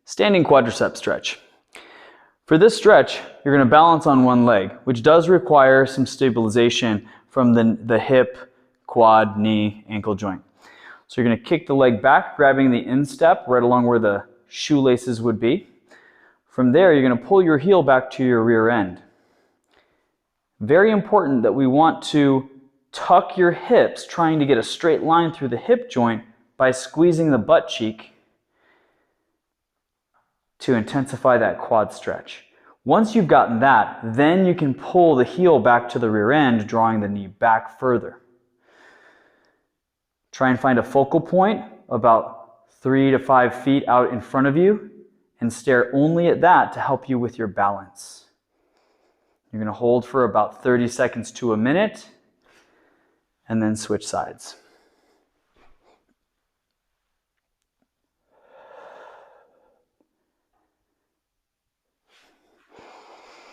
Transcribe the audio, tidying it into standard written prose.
Standing quadricep stretch. For this stretch, you're going to balance on one leg, which does require some stabilization from the hip, quad, knee, ankle joint. So you're going to kick the leg back, grabbing the instep right along where the shoelaces would be. From there, you're going to pull your heel back to your rear end. Very important that we want to tuck your hips, trying to get a straight line through the hip joint by squeezing the butt cheek to intensify that quad stretch. Once you've gotten that, then you can pull the heel back to the rear end, drawing the knee back further. Try and find a focal point about 3 to 5 feet out in front of you and stare only at that to help you with your balance. You're going to hold for about 30 seconds to a minute and then switch sides.